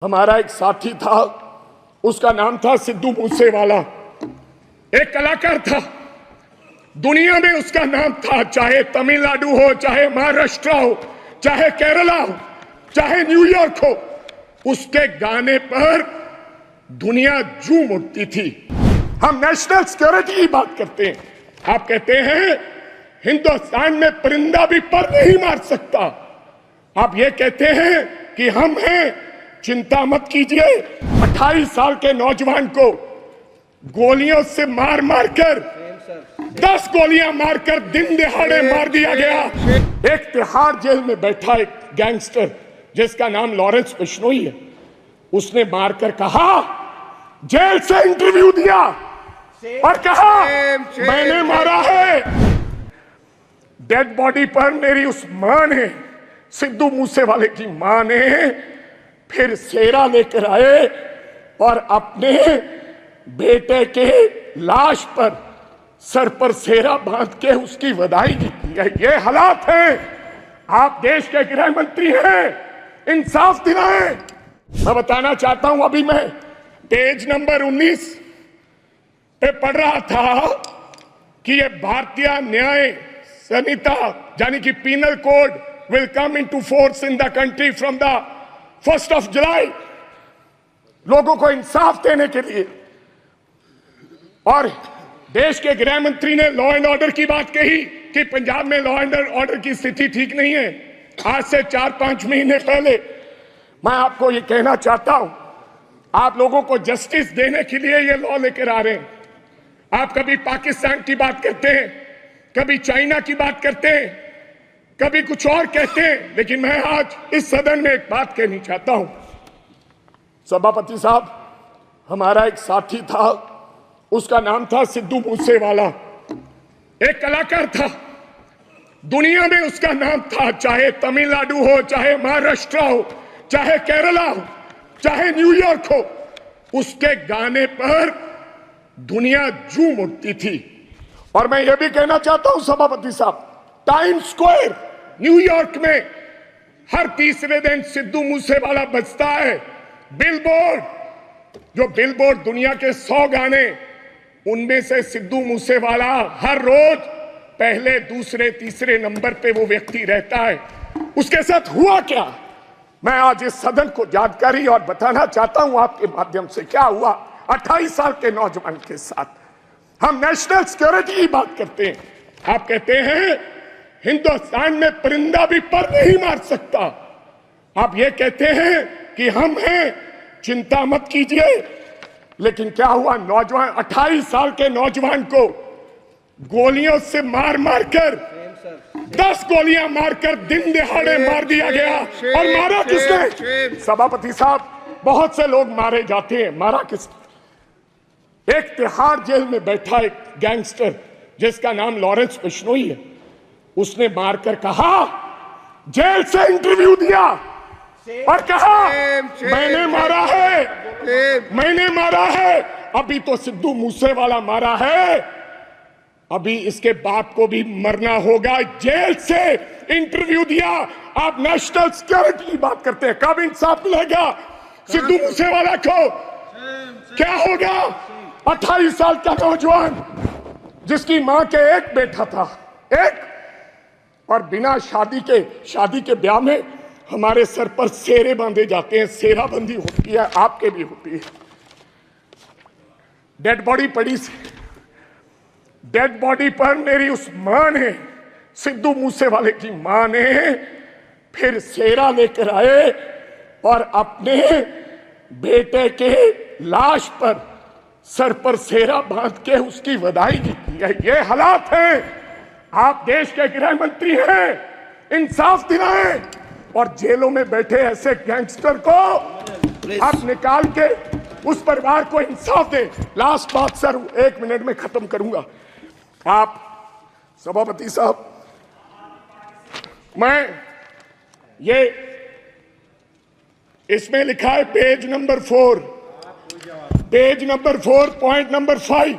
हमारा एक साथी था, उसका नाम था सिद्धू मूसेवाला। एक कलाकार था, दुनिया में उसका नाम था। चाहे तमिलनाडु हो, चाहे महाराष्ट्र हो, चाहे केरला हो, चाहे न्यूयॉर्क हो, उसके गाने पर दुनिया झूम उठती थी। हम नेशनल सिक्योरिटी की बात करते हैं, आप कहते हैं हिंदुस्तान में परिंदा भी पर नहीं मार सकता। आप ये कहते हैं कि हम हैं, चिंता मत कीजिए। 28 साल के नौजवान को गोलियों से मार मारकर 10 गोलियां मारकर दिन दिहाड़े मार दिया गया। एक तिहाड़ जेल में बैठा एक गैंगस्टर जिसका नाम लॉरेंस बिश्नोई है, उसने मारकर कहा, जेल से इंटरव्यू दिया और कहा मैंने मारा है। डेड बॉडी पर मेरी उस मां ने, सिद्धू मूसेवाले की मां ने फिर सेरा लेकर आए और अपने बेटे के लाश पर सर पर सेरा बांध के उसकी बधाई दी है। ये हालात हैं। आप देश के गृह मंत्री हैं, इंसाफ दिलाएं। मैं बताना चाहता हूं, अभी मैं पेज नंबर 19 पे पढ़ रहा था कि ये भारतीय न्याय संहिता यानी कि penal code will come into force in the country from the 1st of July, लोगों को इंसाफ देने के लिए। और देश के गृह मंत्री ने लॉ एंड ऑर्डर की बात कही कि पंजाब में लॉ एंड ऑर्डर की स्थिति ठीक नहीं है। आज से 4-5 महीने पहले मैं आपको ये कहना चाहता हूं, आप लोगों को जस्टिस देने के लिए ये लॉ लेकर आ रहे हैं। आप कभी पाकिस्तान की बात करते हैं, कभी चाइना की बात करते हैं, कभी कुछ और कहते हैं, लेकिन मैं आज इस सदन में एक बात कहनी चाहता हूं। सभापति साहब, हमारा एक साथी था, उसका नाम था सिद्धू मूसेवाला। एक कलाकार था, दुनिया में उसका नाम था। चाहे तमिलनाडु हो, चाहे महाराष्ट्र हो, चाहे केरला हो, चाहे न्यूयॉर्क हो, उसके गाने पर दुनिया झूम उठती थी। और मैं ये भी कहना चाहता हूं सभापति साहब, टाइम स्क्वायर न्यूयॉर्क में हर तीसरे दिन सिद्धू मूसेवाला बजता है। बिलबोर्ड, जो बिलबोर्ड दुनिया के 100 गाने, उनमें से सिद्धू मूसेवाला हर रोज पहले, दूसरे, तीसरे नंबर पे वो व्यक्ति रहता है। उसके साथ हुआ क्या, मैं आज इस सदन को जानकारी और बताना चाहता हूं आपके माध्यम से। क्या हुआ 28 साल के नौजवान के साथ। हम नेशनल सिक्योरिटी की बात करते हैं, आप कहते हैं हिंदुस्तान में परिंदा भी पर नहीं मार सकता। आप ये कहते हैं कि हम हैं, चिंता मत कीजिए। लेकिन क्या हुआ, नौजवान 28 साल के नौजवान को गोलियों से मार मारकर 10 गोलियां मारकर दिन दिहाड़े मार दिया गया। और मारा किसने? सभापति साहब, बहुत से लोग मारे जाते हैं, मारा किसने? एक तिहाड़ जेल में बैठा एक गैंगस्टर जिसका नाम लॉरेंस बिश्नोई है, उसने मारकर कहा, जेल से इंटरव्यू दिया और कहा मैंने मारा है, मैंने मारा है। अभी तो सिद्धू मूसेवाला मारा है, अभी इसके बाप को भी मरना होगा। जेल से इंटरव्यू दिया। आप नेशनल सिक्योरिटी की बात करते हैं, कब इंसाफ मिलेगा सिद्धू मूसेवाला को? क्या होगा? 28 साल का नौजवान जिसकी मां के एक बेटा था, एक, और बिना शादी के ब्याह में हमारे सर पर सेरे बांधे जाते हैं। सेराबंदी होती है, आपके भी होती है। डेड बॉडी पड़ी, डेड बॉडी पर मेरी उस मां ने, सिद्धू मूसेवाले की मां ने फिर सेरा लेकर आए और अपने बेटे के लाश पर सर पर सेरा बांध के उसकी बधाई दी है। ये हालात हैं। आप देश के गृह मंत्री हैं, इंसाफ दिलाएं। और जेलों में बैठे ऐसे गैंगस्टर को आप निकाल के उस परिवार को इंसाफ दें। लास्ट बात सर, 1 मिनट में खत्म करूंगा। आप सभापति साहब, मैं ये इसमें लिखा है पेज नंबर 4, पॉइंट नंबर 5,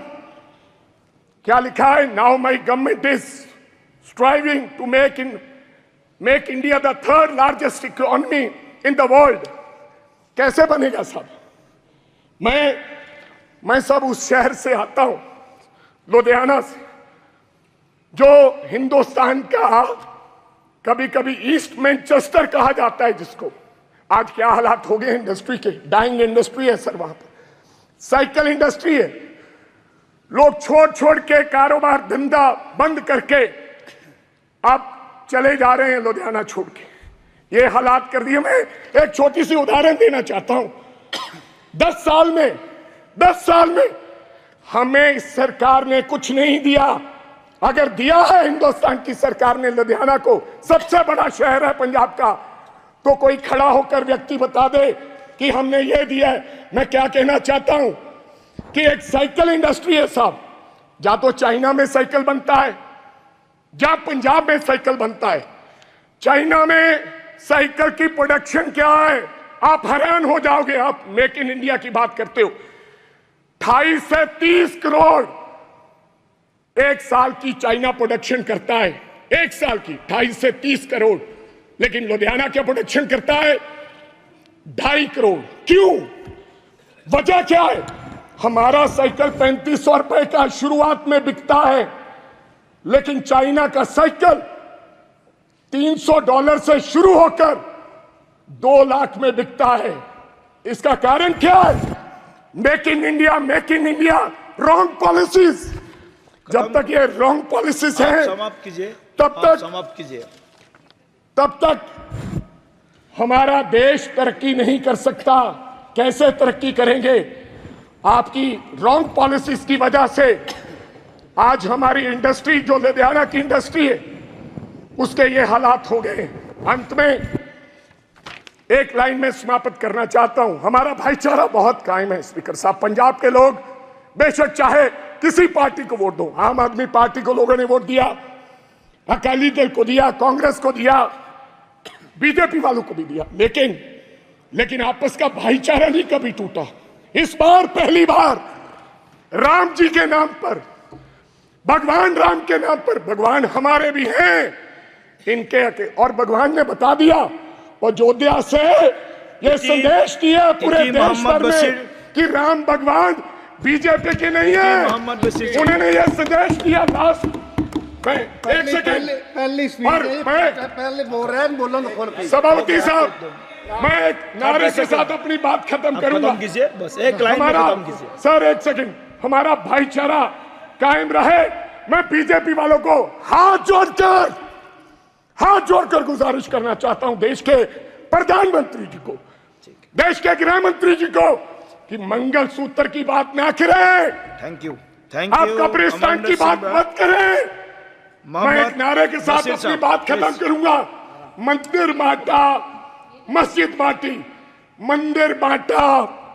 क्या लिखा है? Now my government is striving to make India the 3rd largest economy in the world. कैसे बनेगा साहब? मैं सब उस शहर से आता हूं, लुधियाना से, जो हिंदुस्तान का कभी कभी ईस्ट मैनचेस्टर कहा जाता है, जिसको आज क्या हालात हो गए इंडस्ट्री के, डाइंग इंडस्ट्री है सर वहां पर, साइकिल इंडस्ट्री है। लोग छोड़ छोड़ के कारोबार धंधा बंद करके अब चले जा रहे हैं लुधियाना छोड़ के, ये हालात कर दिए। मैं एक छोटी सी उदाहरण देना चाहता हूं। 10 साल में हमें इस सरकार ने कुछ नहीं दिया। अगर दिया है हिंदुस्तान की सरकार ने लुधियाना को, सबसे बड़ा शहर है पंजाब का, तो कोई खड़ा होकर व्यक्ति बता दे कि हमने ये दिया है। मैं क्या कहना चाहता हूं कि एक साइकिल इंडस्ट्री है साहब, या तो चाइना में साइकिल बनता है या पंजाब में साइकिल बनता है। चाइना में साइकिल की प्रोडक्शन क्या है, आप हैरान हो जाओगे। आप मेक इन इंडिया की बात करते हो, 28 से 30 करोड़ एक साल की चाइना प्रोडक्शन करता है, एक साल की 28 से 30 करोड़। लेकिन लुधियाना क्या प्रोडक्शन करता है? 2.5 करोड़। क्यों? वजह क्या है? हमारा साइकिल 3500 रुपए का शुरुआत में बिकता है, लेकिन चाइना का साइकिल $300 से शुरू होकर 2 लाख में बिकता है। इसका कारण क्या है? Make in India wrong policies. जब तक ये रॉन्ग पॉलिसीज है, समाप्त कीजिए, तब तक हमारा देश तरक्की नहीं कर सकता। कैसे तरक्की करेंगे? आपकी रॉन्ग पॉलिसीज की वजह से आज हमारी इंडस्ट्री, जो लुधियाना की इंडस्ट्री है, उसके ये हालात हो गए। अंत में एक लाइन में समाप्त करना चाहता हूं। हमारा भाईचारा बहुत कायम है स्पीकर साहब। पंजाब के लोग बेशक चाहे किसी पार्टी को वोट दो, आम आदमी पार्टी को लोगों ने वोट दिया, अकाली दल को दिया, कांग्रेस को दिया, बीजेपी वालों को भी दिया, लेकिन आपस का भाईचारा नहीं कभी टूटा। इस बार पहली बार राम जी के नाम पर, भगवान राम के नाम पर, भगवान हमारे भी हैं इनके, और भगवान ने बता दिया अयोध्या से ये संदेश दिया पूरे देश भर में कि राम भगवान बीजेपी के नहीं है। उन्होंने ये संदेश दिया। लास्ट एक सेकंड पहले बोल रहे हैं, बोलो ना सभापति साहब, मैं एक नारे के साथ अपनी बात खत्म करूंगा। बस एक लाइन में खत्म कीजिए सर। एक सेकंड, हमारा भाईचारा कायम रहे। मैं बीजेपी वालों को हाथ जोड़कर गुजारिश करना चाहता हूं, देश के प्रधानमंत्री जी को, देश के गृह मंत्री जी को, कि मंगलसूत्र की बात ना करें। थैंक यू आप कब्रिस्तान की बात मत करें। मैं एक नारे के साथ अपनी बात खत्म करूंगा। मंदिर बांटा, मस्जिद बांटी, मंदिर बांटा,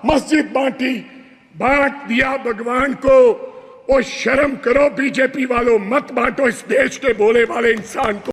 मस्जिद बांटी, बांट दिया भगवान को। ओ शर्म करो बीजेपी वालों, मत बांटो इस देश के बोले वाले इंसान को।